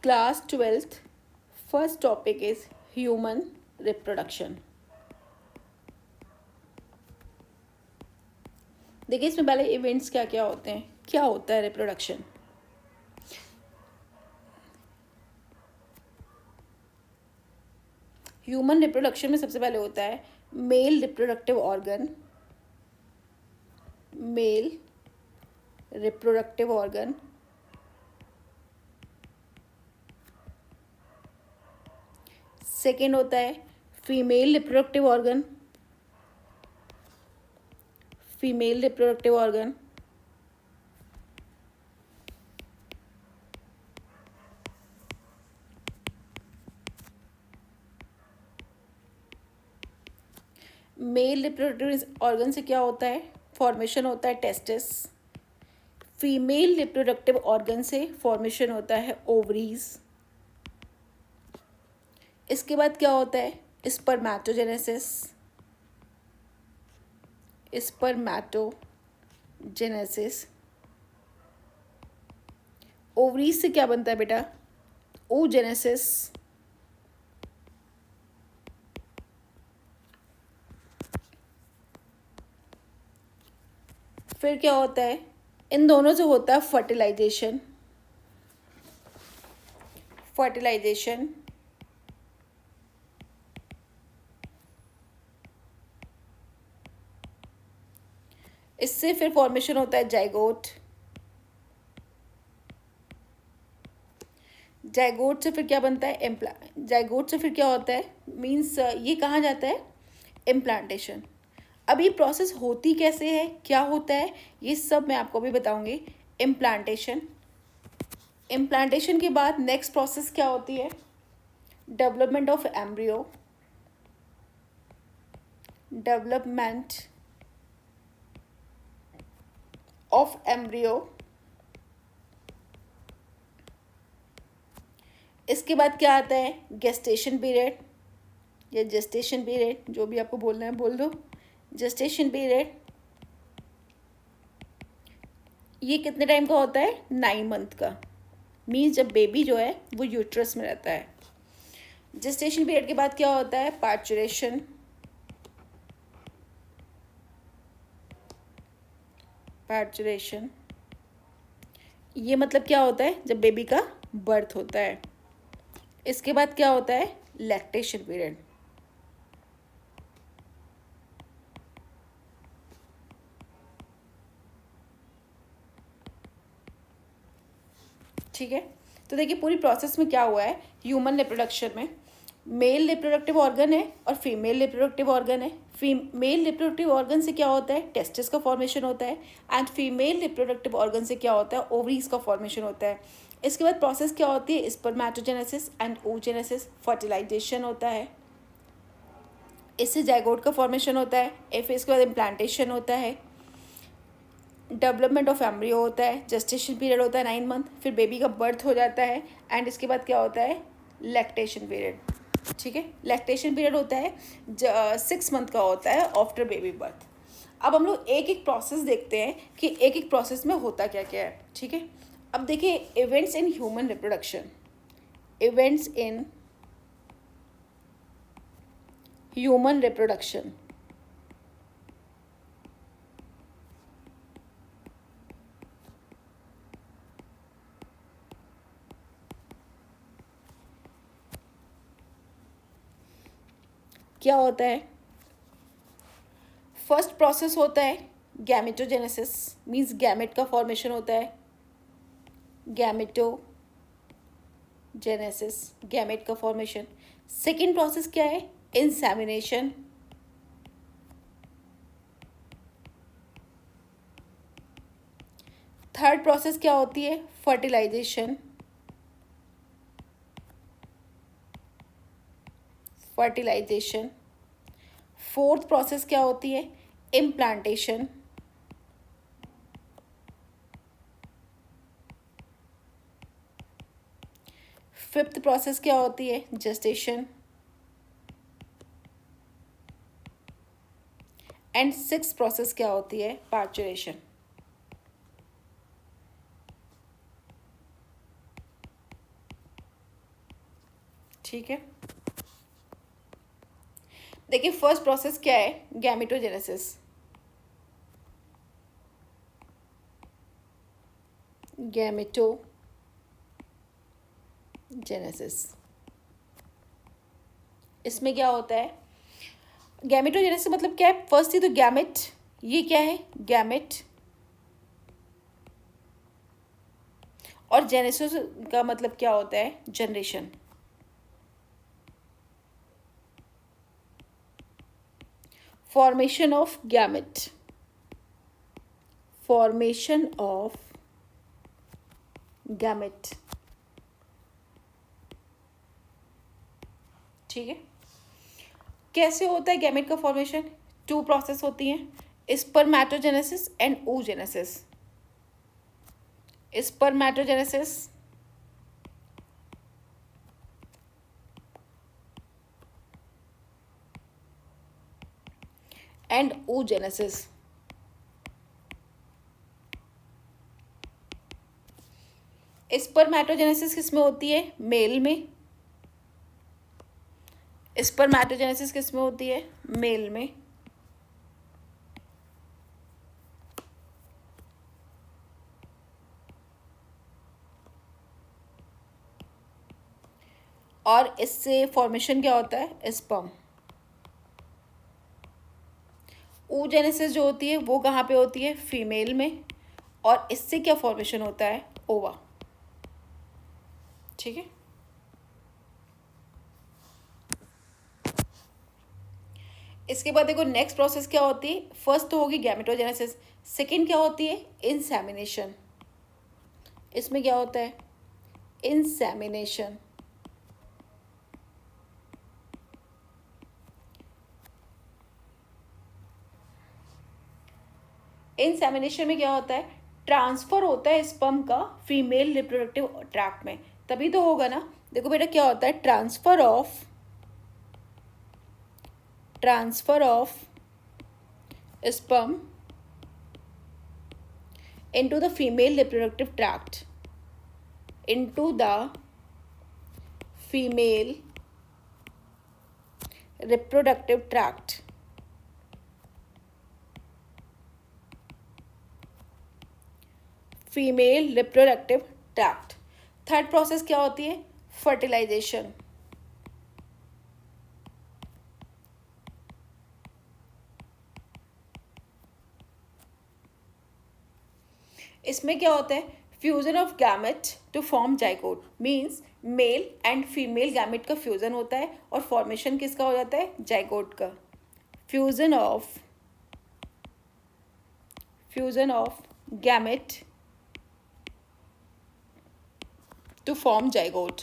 Class 12th, first topic is human reproduction. देखिए इसमें पहले इवेंट्स क्या क्या होते हैं, क्या होता है रिप्रोडक्शन. ह्यूमन रिप्रोडक्शन में सबसे पहले होता है male reproductive organ. Male reproductive organ. Second होता है female reproductive organ. Female reproductive organ. Male reproductive organ से क्या होता है, फॉर्मेशन होता है टेस्टिस. फीमेल रिप्रोडक्टिव ऑर्गन से फॉर्मेशन होता है ओवरीज. इसके बाद क्या होता है स्पर्मेटोजेनेसिस. स्पर्मेटोजेनेसिस. ओवरीज से क्या बनता है बेटा, oogenesis. फिर क्या होता है, इन दोनों से होता है फर्टिलाइजेशन. फर्टिलाइजेशन. इससे फिर फॉर्मेशन होता है जाइगोट. जाइगोट से फिर क्या बनता है जाइगोट से फिर क्या होता है, मीन्स ये कहाँ जाता है, इम्प्लांटेशन. अब ये प्रोसेस होती कैसे है, क्या होता है, ये सब मैं आपको भी बताऊंगी. इम्प्लांटेशन. इम्प्लांटेशन के बाद नेक्स्ट प्रोसेस क्या होती है, development of embryo. Development of embryo. इसके बाद क्या आता है, गेस्टेशन पीरियड या जेस्टेशन पीरियड, जो भी आपको बोलना है बोल दो. जेस्टेशन पीरियड ये कितने टाइम का होता है, 9 मंथ का. मीन्स जब बेबी जो है वो यूट्रस में रहता है. जेस्टेशन पीरियड के बाद क्या होता है, पार्चुरेशन. पार्चुरेशन ये मतलब क्या होता है, जब बेबी का बर्थ होता है. इसके बाद क्या होता है, लैक्टेशन पीरियड. ठीक है, तो देखिए पूरी प्रोसेस में क्या हुआ है ह्यूमन रिप्रोडक्शन में. मेल रिप्रोडक्टिव ऑर्गन है और फीमेल रिप्रोडक्टिव ऑर्गन है. मेल रिप्रोडक्टिव ऑर्गन से क्या होता है, टेस्टिस का फॉर्मेशन होता है. एंड फीमेल रिप्रोडक्टिव ऑर्गन से क्या होता है, ओवरीज का फॉर्मेशन होता है. इसके बाद प्रोसेस क्या होती है, स्पर्मेटोजेनेसिस एंड oogenesis. फर्टिलाइजेशन होता है, इससे जाइगोट का फॉर्मेशन होता है. फिर इसके बाद इम्प्लांटेशन होता है. डेवलपमेंट ऑफ एम्ब्रियो होता है. जेस्टेशन पीरियड होता है 9 मंथ. फिर बेबी का बर्थ हो जाता है. एंड इसके बाद क्या होता है, लैक्टेशन पीरियड. ठीक है, लैक्टेशन पीरियड होता है 6 मंथ का होता है आफ्टर बेबी बर्थ. अब हम लोग एक एक प्रोसेस देखते हैं कि एक एक प्रोसेस में होता क्या क्या है. ठीक है, अब देखिए events in human reproduction. Events in human reproduction. क्या होता है, फर्स्ट प्रोसेस होता है गैमेटोजेनेसिस. मीन्स गैमेट का फॉर्मेशन होता है. गैमेटोजेनेसिस, गैमेट का फॉर्मेशन. सेकेंड प्रोसेस क्या है, इंसेमिनेशन. थर्ड प्रोसेस क्या होती है, फर्टिलाइजेशन. फर्टिलाइजेशन. फोर्थ प्रोसेस क्या होती है, इम्प्लांटेशन. फिफ्थ प्रोसेस क्या होती है, जेस्टेशन. एंड सिक्स्थ प्रोसेस क्या होती है, पार्चुरेशन. ठीक है, देखिए फर्स्ट प्रोसेस क्या है, गैमेटोजेनेसिस। गैमेटोजेनेसिस, इसमें क्या होता है, गैमेटोजेनेसिस मतलब क्या है, फर्स्ट ही तो गैमेट, ये क्या है गैमेट, और जेनेसिस का मतलब क्या होता है, generation. Formation of gamete, formation of gamete, ठीक है। कैसे होता है गैमेट का फॉर्मेशन, टू प्रोसेस होती हैं, spermatogenesis and oogenesis। Spermatogenesis and oogenesis। Spermatogenesis किस में होती है, मेल में। स्पर्मेटोजेनेसिस किस में होती है, मेल में। और इससे फॉर्मेशन क्या होता है, स्पर्म। oogenesis जो होती है वो कहाँ पे होती है, फीमेल में, और इससे क्या फॉर्मेशन होता है, ओवा, ठीक है। इसके बाद देखो नेक्स्ट प्रोसेस क्या होती है, फर्स्ट तो होगी गैमेटोजेनेसिस, सेकंड क्या होती है, इंसेमिनेशन। इसमें क्या होता है, इंसेमिनेशन। इंसेमिनेशन में क्या होता है, ट्रांसफर होता है स्पर्म का फीमेल रिप्रोडक्टिव ट्रैक्ट में, तभी तो होगा ना। देखो बेटा क्या होता है, transfer of sperm into the female reproductive tract, into the female reproductive tract, female reproductive tract. Third process क्या होती है, फर्टिलाइजेशन। इसमें क्या होता है, fusion of gamete to form zygote, means male and female gamete का फ्यूजन होता है और फॉर्मेशन किसका हो जाता है, जाइगोट का। Fusion of gamete to form zygote.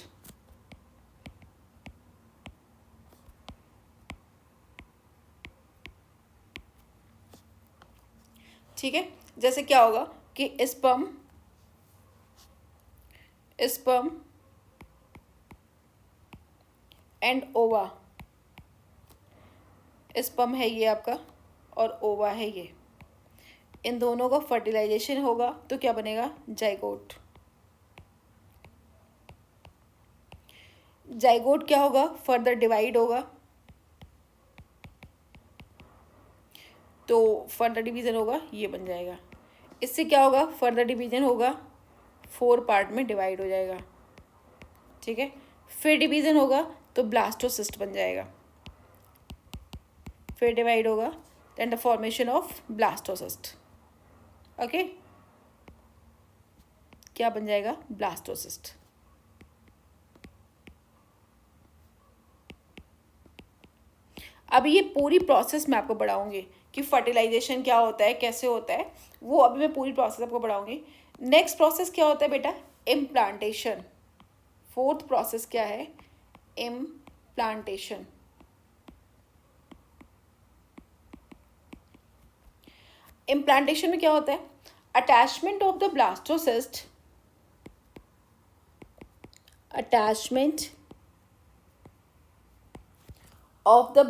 ठीक है, जैसे क्या होगा कि स्पर्म एंड ओवा, स्पर्म है ये आपका और ओवा है ये, इन दोनों का फर्टिलाइजेशन होगा तो क्या बनेगा, जाइगोट। जाइगोट क्या होगा, फर्दर डिवाइड होगा, तो फर्दर डिवीजन होगा, ये बन जाएगा। इससे क्या होगा, फर्दर डिवीजन होगा, 4 पार्ट में डिवाइड हो जाएगा, ठीक है। फिर डिवीजन होगा तो ब्लास्टोसिस्ट बन जाएगा, फिर डिवाइड होगा, then the formation of blastocyst. Okay, क्या बन जाएगा, ब्लास्टोसिस्ट। अब ये पूरी प्रोसेस मैं आपको बढ़ाऊंगी कि फर्टिलाइजेशन क्या होता है, कैसे होता है, वो अभी मैं पूरी प्रोसेस आपको बढ़ाऊंगी। नेक्स्ट प्रोसेस क्या होता है बेटा, इम्प्लांटेशन। फोर्थ प्रोसेस क्या है, इम्प्लांटेशन। इम्प्लांटेशन में क्या होता है, attachment of the blastocyst, attachment of the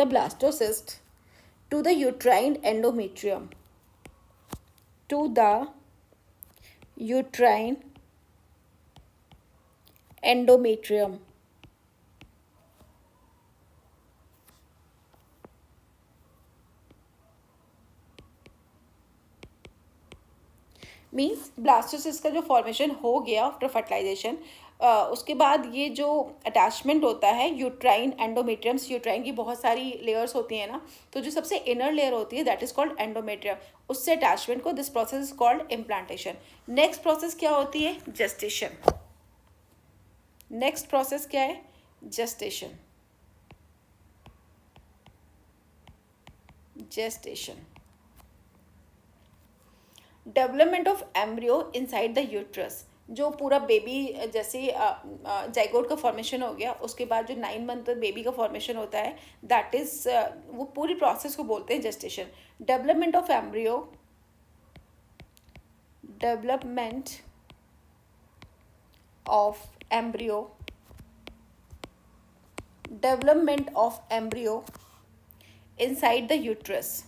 blastocyst to the uterine endometrium, to the uterine endometrium. Means blastocyst का जो फॉर्मेशन हो गया आफ्टर फर्टिलाइजेशन, उसके बाद ये जो अटैचमेंट होता है यूट्राइन एंडोमेट्रियम्स, यूट्राइन की बहुत सारी लेयर्स होती हैं ना, तो जो सबसे इनर लेयर होती है दैट इज कॉल्ड एंडोमेट्रियम, उससे अटैचमेंट को this process is called implantation. Next process क्या होती है? जेस्टेशन. नेक्स्ट प्रोसेस क्या है? Gestation. Gestation, development of embryo inside the uterus. जो पूरा बेबी जैसे जाइगोट का फॉर्मेशन हो गया, उसके बाद जो 9 मंथ बेबी का फॉर्मेशन होता है दैट इज वो पूरी प्रोसेस को बोलते हैं gestation. Development of embryo, development of embryo, development of embryo inside the uterus,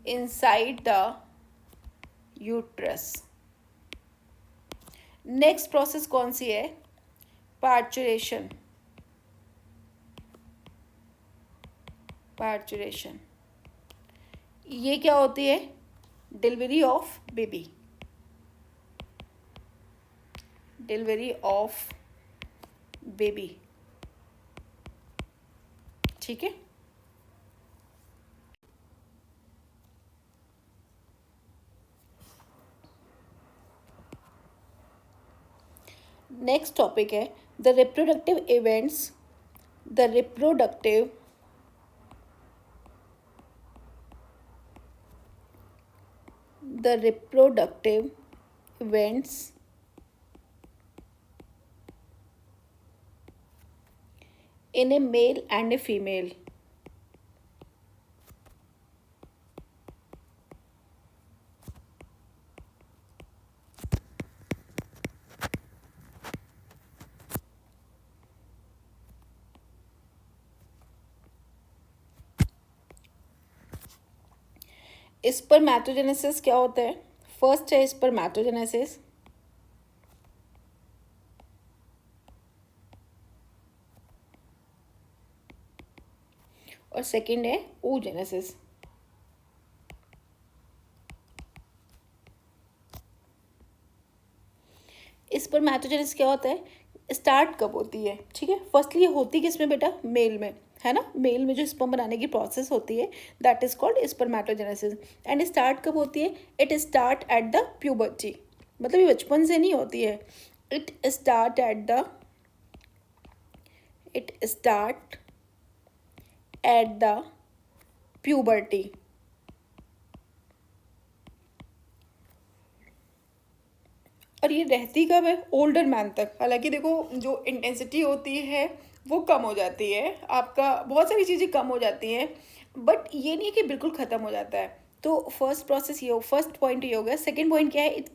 inside the uterus. Next process कौन सी है? पार्चुरेशन. पार्चुरेशन ये क्या होती है? Delivery of baby. Delivery of baby. ठीक है. नेक्स्ट टॉपिक है the reproductive events, the reproductive events in a male and a female. Spermatogenesis क्या होता है? फर्स्ट है स्पर्मेटोजेनेसिस, और सेकंड है oogenesis. स्पर्मेटोजेनेसिस क्या होता है? स्टार्ट कब होती है? ठीक है, फर्स्टली ये होती किसमें बेटा? मेल में, है ना. मेल में जो स्पर्म बनाने की प्रोसेस होती है that is called spermatogenesis. And start कब होती है? It start at the puberty. मतलब ये बचपन से नहीं होती है. It start at the puberty. और ये रहती कब है? ओल्डर मैन तक. हालांकि देखो जो इंटेंसिटी होती है वो कम हो जाती है, आपका बहुत सारी चीज़ें कम हो जाती हैं, बट ये नहीं है कि बिल्कुल ख़त्म हो जाता है. तो फर्स्ट प्रोसेस ये हो, फर्स्ट पॉइंट ये हो गया. सेकेंड पॉइंट क्या है? It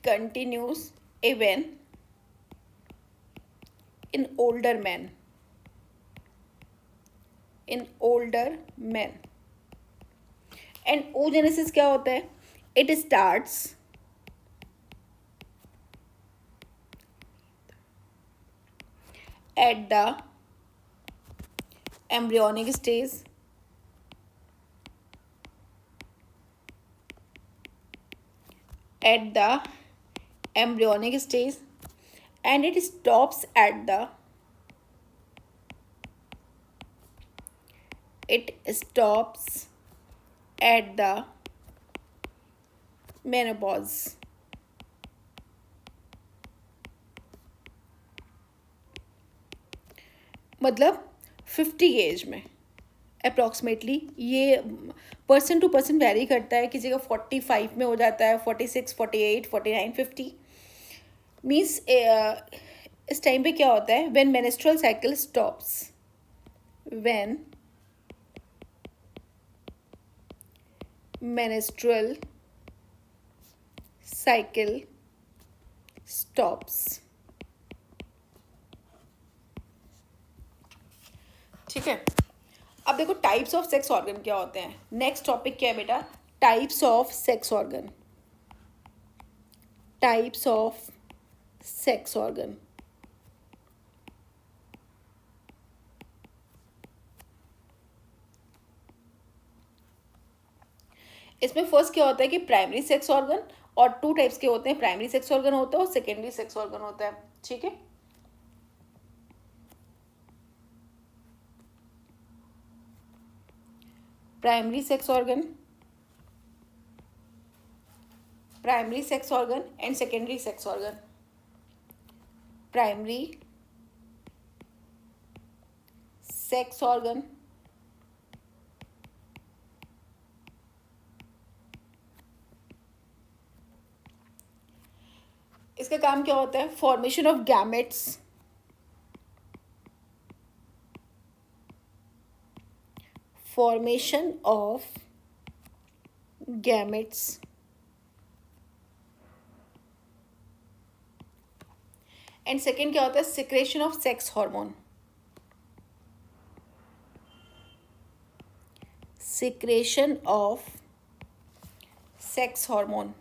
continues even in older man. And oogenesis क्या होता है? It starts at the embryonic stage, and it stops at the menopause. मतलब 50 एज में अप्रॉक्सीमेटली. ये पर्सन टू पर्सन वेरी करता है. किसी का 45 में हो जाता है, 46, 48, 49, 50. मीन्स इस टाइम पे क्या होता है? When menstrual cycle stops. When menstrual cycle stops. ठीक है। अब देखो टाइप्स ऑफ सेक्स ऑर्गन क्या होते हैं। नेक्स्ट टॉपिक क्या है बेटा, types of sex organ. Types of sex organ. इसमें फर्स्ट क्या होता है कि प्राइमरी सेक्स ऑर्गन, और टू टाइप्स के होते हैं, प्राइमरी सेक्स ऑर्गन होता है और सेकेंडरी सेक्स ऑर्गन होता है। ठीक है, primary sex organ, primary sex organ and secondary sex organ. Primary sex organ, इसका काम क्या होता है, formation of gametes, formation of gametes, and second क्या होता है, secretion of sex hormone, secretion of sex hormone.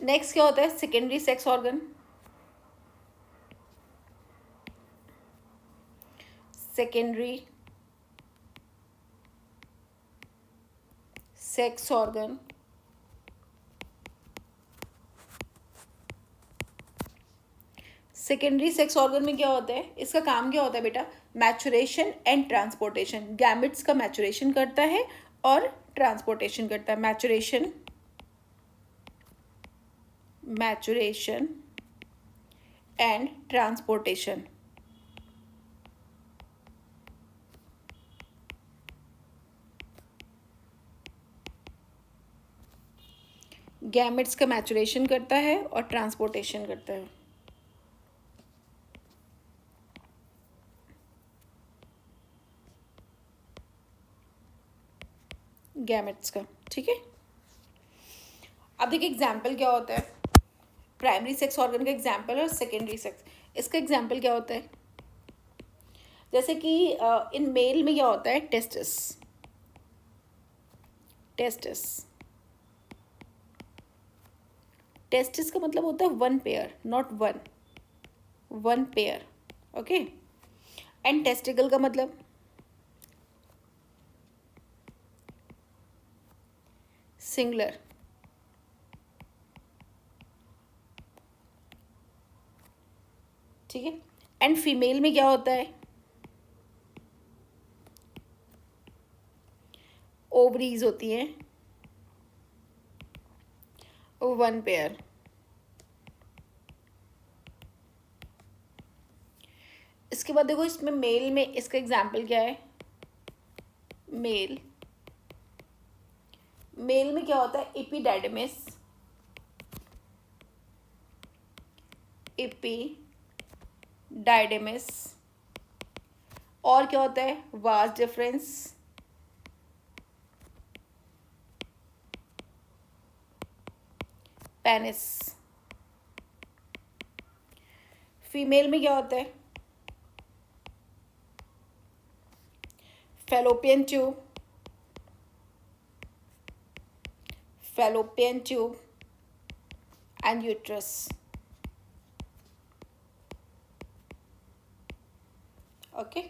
Next क्या होता है, secondary sex organ, secondary sex organ, secondary sex organ में क्या होता है, इसका काम क्या होता है बेटा, मैचुरेशन एंड ट्रांसपोर्टेशन। गैमेट्स का मैचुरेशन करता है और ट्रांसपोर्टेशन करता है। Maturation, maturation and transportation. Gametes का मैचुरेशन करता है और ट्रांसपोर्टेशन करता है। गैमेट्स का, ठीक है। अब देखिए एग्जाम्पल क्या होता है, प्राइमरी सेक्स ऑर्गन का एग्जाम्पल और सेकेंडरी सेक्स। इसका एग्जाम्पल क्या होता है, जैसे कि इन मेल में क्या होता है, टेस्टिस, टेस्टिस, टेस्टिस का मतलब होता है one pair, not one, one pair, okay. And testicle का मतलब सिंगुलर, ठीक है। एंड फीमेल में क्या होता है, ओवरीज होती हैं, वन पेयर। इसके बाद देखो इसमें मेल में इसका एग्जाम्पल क्या है, मेल, मेल में क्या होता है, एपिडाइडमिस, एपिडाइडमिस, और क्या होता है, वास डिफरेंस, पेनिस। फीमेल में क्या होता है, fallopian tube, fallopian tube and uterus, okay.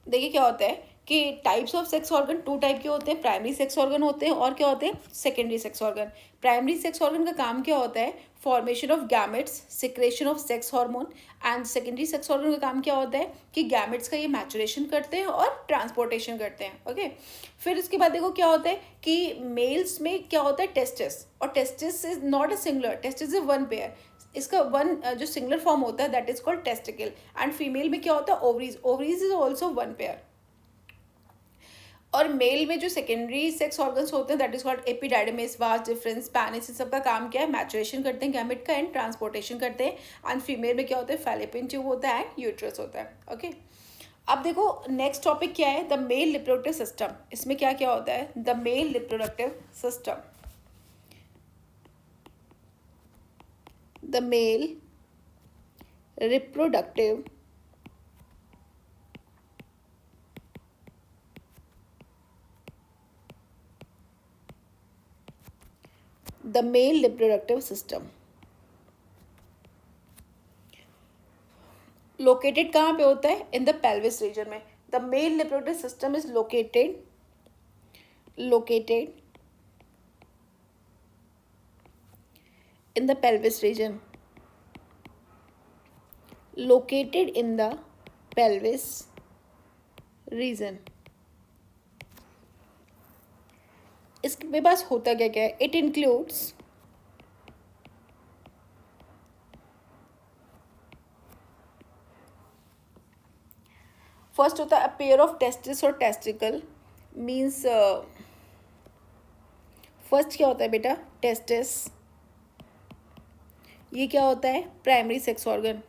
देखिए क्या होता है कि types of sex organ two type के होते हैं, प्राइमरी सेक्स ऑर्गन होते हैं और क्या होते हैं, secondary sex organ. Primary sex organ का काम क्या होता है, formation of gametes, secretion of sex hormone. And secondary sex organ का काम क्या होता है कि गैमेट्स का ये मैचुरेशन करते हैं और ट्रांसपोर्टेशन करते हैं, ओके। फिर इसके बाद देखो क्या होता है कि मेल्स में क्या होता है, टेस्टिस, और testis is not a singular, testis is one pair. इसका वन जो सिंगुलर फॉर्म होता है that is called testicle. And female में क्या होता है, ovaries, ovaries is also one pair. और मेल में जो सेकेंडरी सेक्स ऑर्गन्स होते हैं that is called epididymis, vas difference, penis, सबका काम क्या है, मैचुरेशन करते हैं गैमेट का एंड ट्रांसपोर्टेशन करते हैं। एंड फीमेल में क्या होता है, फैलोपियन ट्यूब होता है एंड यूट्रस होता है, ओके। अब देखो नेक्स्ट टॉपिक क्या है, द मेल रिप्रोडक्टिव सिस्टम। इसमें क्या क्या होता है, the mail reproductive system. the male reproductive system located कहाँ पे होता है? In the pelvis region में. The male reproductive system is located in the pelvis region. Located in the pelvis region. इसके पास होता क्या क्या है? It includes फर्स्ट होता है a pair of testis और testicle मीन्स फर्स्ट क्या होता है बेटा? टेस्टिस. ये क्या होता है? Primary sex organ.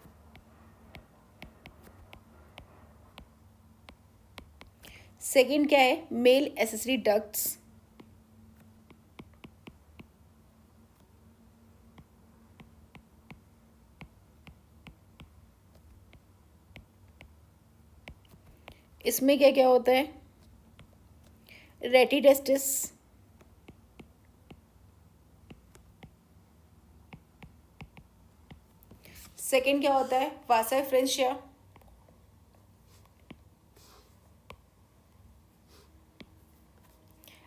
सेकेंड क्या है? Male accessory ducts. इसमें क्या क्या होता है? रेटिडेस्टिस. सेकेंड क्या होता है? वासा एफ्रेंशिया.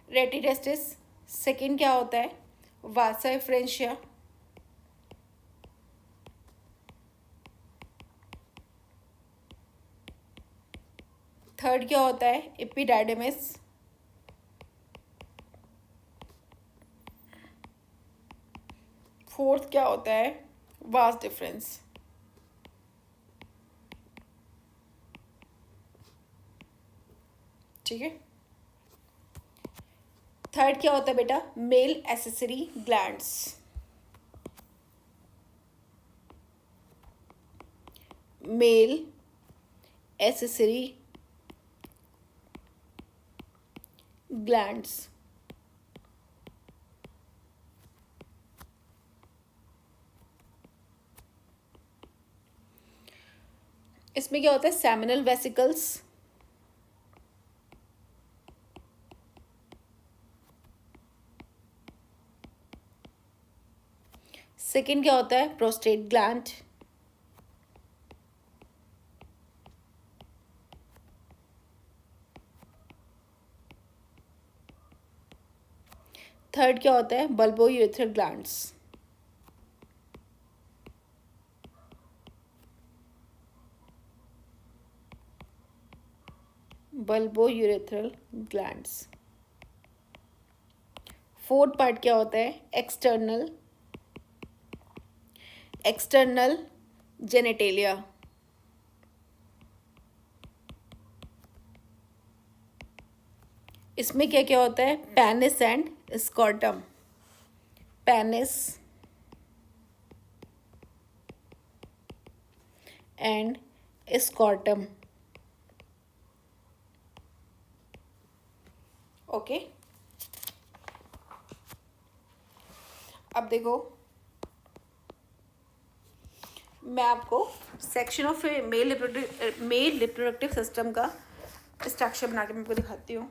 रेटिडेस्टिस. सेकेंड क्या होता है? वासा एफ्रेंशिया. थर्ड क्या होता है? एपिडाइडमिस. फोर्थ क्या होता है? Vas deferens. ठीक है. थर्ड क्या होता है बेटा? Male accessory glands. Male accessory glands. इसमें क्या होता है? Seminal vesicles. सेकेंड क्या होता है? Prostate gland. थर्ड क्या होता है? Bulbourethral glands. Bulbourethral glands. Fourth part क्या होता है? External genitalia. इसमें क्या क्या होता है? Penis and scrotum. Penis and scrotum. Okay. अब देखो, मैं आपको section of male reproductive system का स्ट्रक्चर बना के मैं आपको दिखाती हूँ.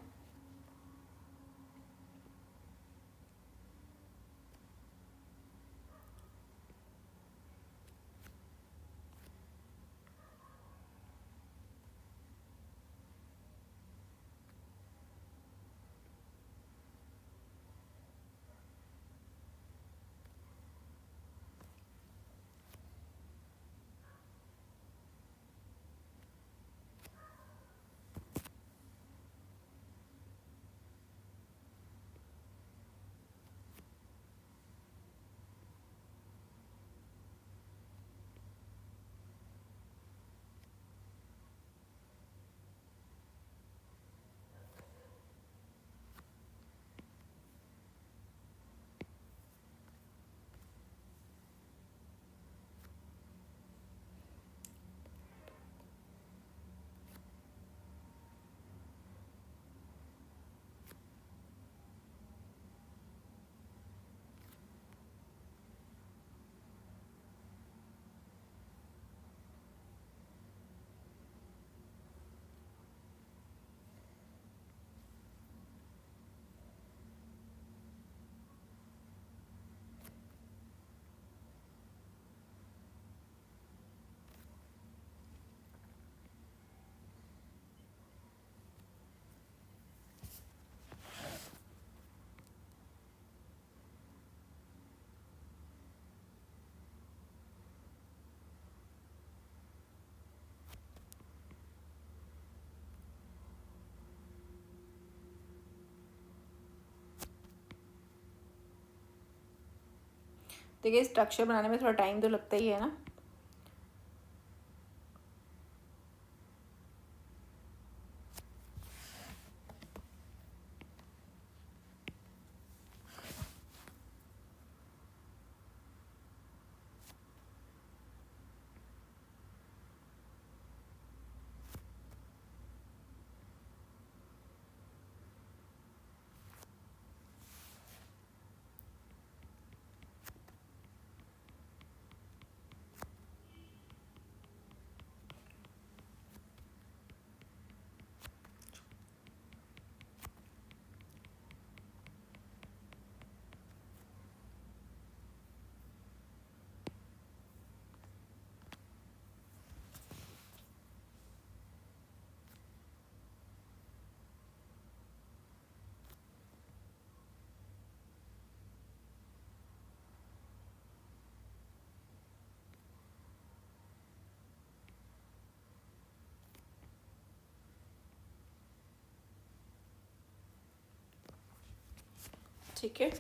देखिए स्ट्रक्चर बनाने में थोड़ा टाइम तो लगता ही है ना। ठीक है,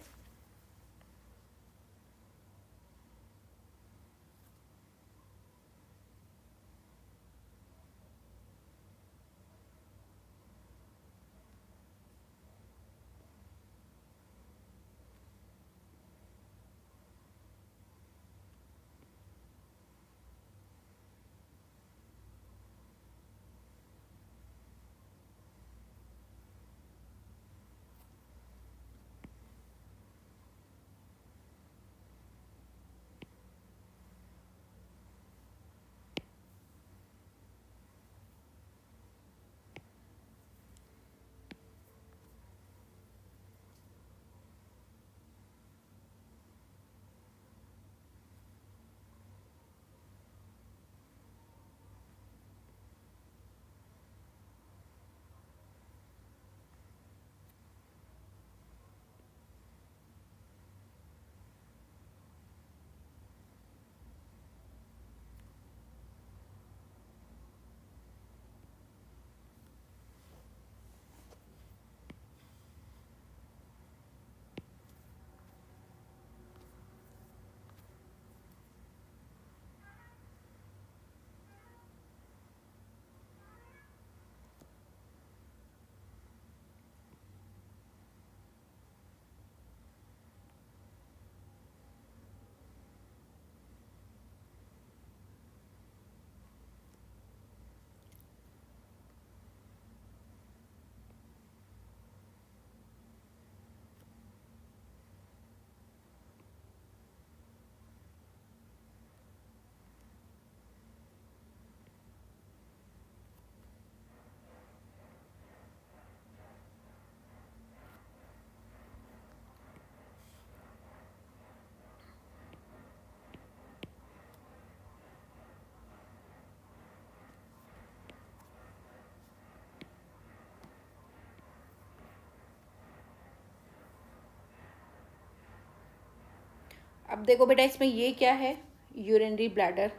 अब देखो बेटा इसमें ये क्या है, यूरिनरी ब्लैडर।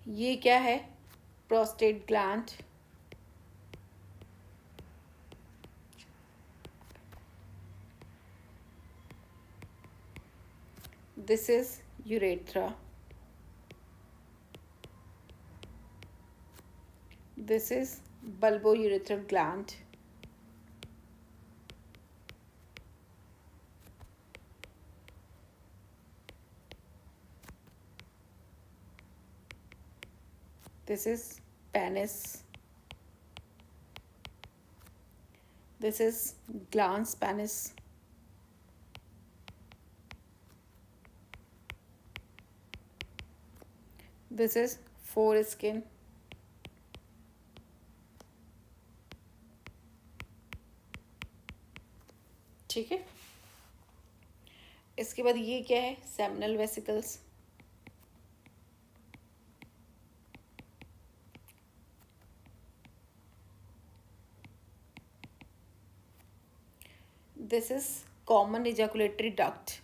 ये क्या है, prostate gland. This is urethra. This is bulbourethral gland. This is penis. This is glans penis. This is foreskin. ठीक है, इसके बाद ये क्या है, seminal vesicles. This is common ejaculatory duct.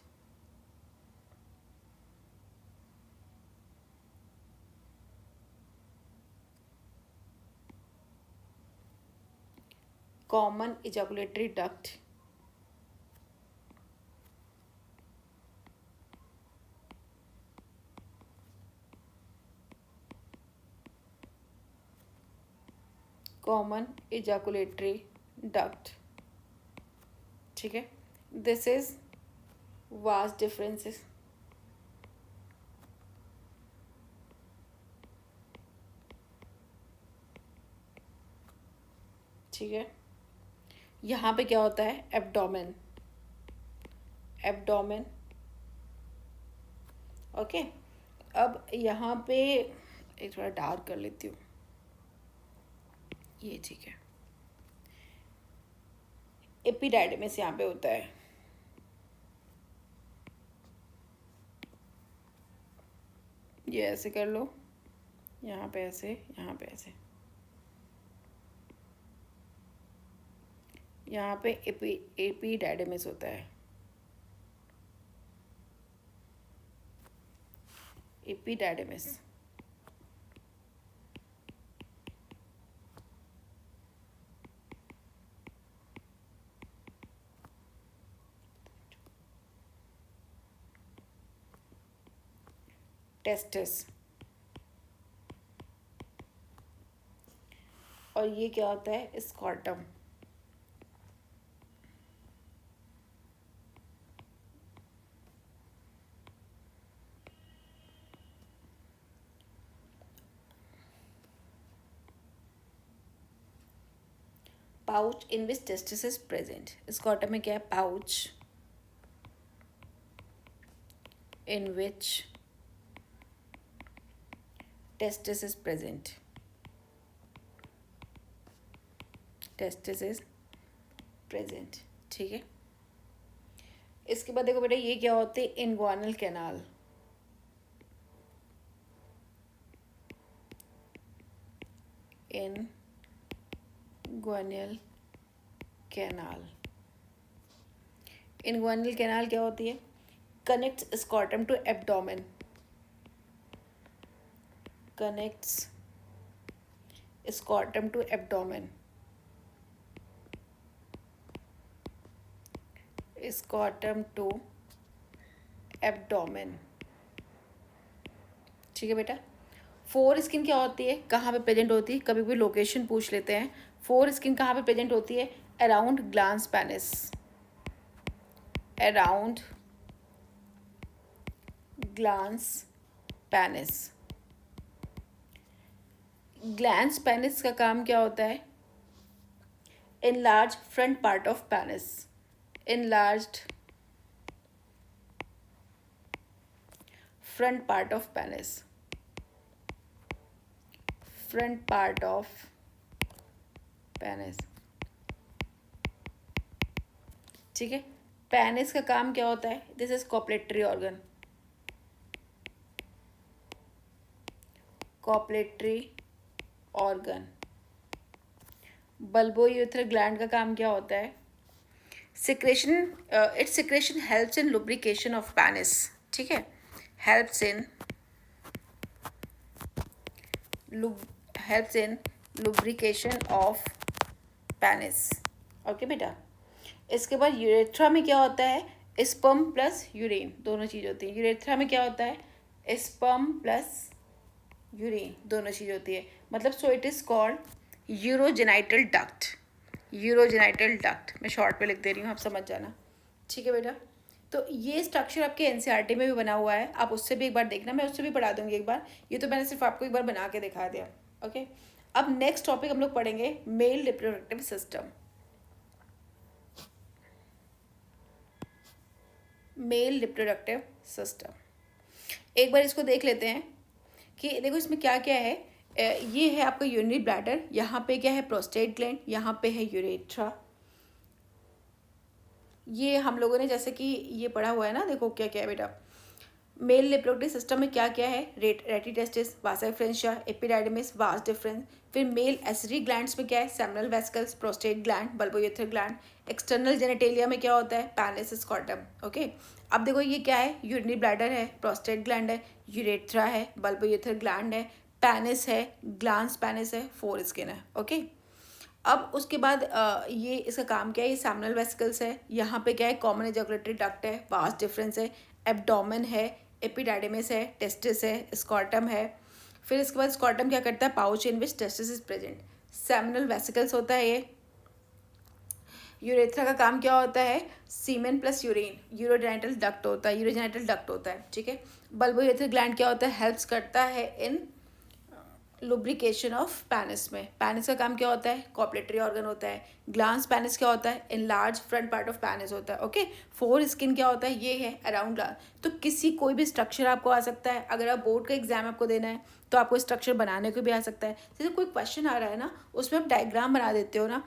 Common ejaculatory duct, common ejaculatory duct, ठीक है। This is vast differences, ठीक है। यहाँ पे क्या होता है, एब्डोमेन, एब्डोमेन, ओके। अब यहाँ पे एक थोड़ा डार्क कर लेती हूँ, ये ठीक है। एपिडाइडमिस यहाँ पे होता है, ये ऐसे कर लो, यहाँ पे ऐसे, यहाँ पे ऐसे, यहाँ पे एपिडाइडमिस होता है, एपिडाइडमिस, टेस्टिस, और ये क्या होता है, scrotum, pouch in which testis is present. Scrotum में क्या है, pouch in which testis is present, testis is present, ठीक है। इसके बाद देखो बेटा, ये क्या होते हैं, inguinal canal, inguinal canal, inguinal canal क्या होती है, connects scrotum to abdomen, connects scrotum to abdomen, scrotum to abdomen, ठीक है बेटा। फोर स्किन क्या होती है, कहाँ पे प्रेजेंट होती है, कभी भी लोकेशन पूछ लेते हैं। फोर स्किन कहाँ पे प्रेजेंट होती है, around glans penis, around glans penis. Glans penis का काम क्या होता है, enlarge front part of penis, enlarged front part of penis, front part of penis, ठीक है। पेनिस का काम क्या होता है, this is copulatory organ, copulatory organ. Bulbourethral gland का काम क्या होता है, secretion, its secretion helps in lubrication of penis, ठीक है, helps in lubrication of penis, okay बेटा। इसके बाद यूरेथ्रा में क्या होता है, स्पर्म प्लस यूरिन, दोनों चीज़ होती है। यूरेथ्रा में क्या होता है, स्पर्म प्लस यूरिन, दोनों चीज़ होती है, मतलब so it is called urogenital duct, urogenital duct, मैं शॉर्ट पे लिख दे रही हूँ, आप समझ जाना, ठीक है बेटा। तो ये स्ट्रक्चर आपके एनसीईआरटी में भी बना हुआ है, आप उससे भी एक बार देखना, मैं उससे भी पढ़ा दूंगी एक बार, ये तो मैंने सिर्फ आपको एक बार बना के दिखा दिया, ओके। अब नेक्स्ट टॉपिक हम लोग पढ़ेंगे mail reproductive system, mail reproductive system. एक बार इसको देख लेते हैं कि देखो इसमें क्या क्या है। ये है आपका यूरिनरी ब्लैडर, यहाँ पे क्या है, प्रोस्टेट ग्लैंड, यहाँ पे है यूरेथ्रा। ये हम लोगों ने जैसे कि ये पढ़ा हुआ है ना, देखो क्या क्या है बेटा, मेल रिप्रोडक्टिव सिस्टम में क्या क्या है, rete testis, vasa differentia, epididymis, vas deferens. फिर मेल एसिडी ग्लैंड्स में क्या है, seminal vesicles, prostate gland, bulbourethral gland. External genitalia में क्या होता है, पैनिस, स्कॉर्टम, ओके। अब देखो ये क्या है, यूरिनरी ब्लैडर है, प्रोस्टेट ग्लैंड है, यूरेथ्रा है, बल्बोयूथर ग्लैंड है, पैनिस है, ग्लांस पेनिस है, फोर स्किन है, ओके। अब उसके बाद ये इसका काम क्या है, ये सेमिनल वेसिकल्स है, यहाँ पे क्या है, कॉमन एजैकुलेटरी डक्ट है, वास्ट डिफरेंस है, एब्डोमेन है, एपिडाइडिमिस है, टेस्टिस है, स्कॉटम है। फिर इसके बाद स्कॉटम क्या करता है, pouch in which testis is present. Seminal vesicles होता है ये। यूरेथ्रा का काम क्या होता है, सीमेन प्लस यूरिन, यूरोजेनिटल डक्ट होता है, यूरोजेनिटल डक्ट होता है, ठीक है। बल्बोयूरेथ्रल ग्लैंड क्या होता है, हेल्प्स करता है इन लुब्रिकेशन ऑफ पैनिस में। पैनिस का काम क्या होता है, कॉपलेटरी ऑर्गन होता है। ग्लांस पैनिस क्या होता है, in large front part of पैनिस होता है, ओके। फोर स्किन क्या होता है, ये है अराउंड ग्लांस। तो किसी कोई भी स्ट्रक्चर आपको आ सकता है, अगर आप बोर्ड का एग्जाम आपको देना है तो आपको स्ट्रक्चर बनाने को भी आ सकता है। जैसे कोई क्वेश्चन आ रहा है ना, उसमें आप डायग्राम बना देते हो ना,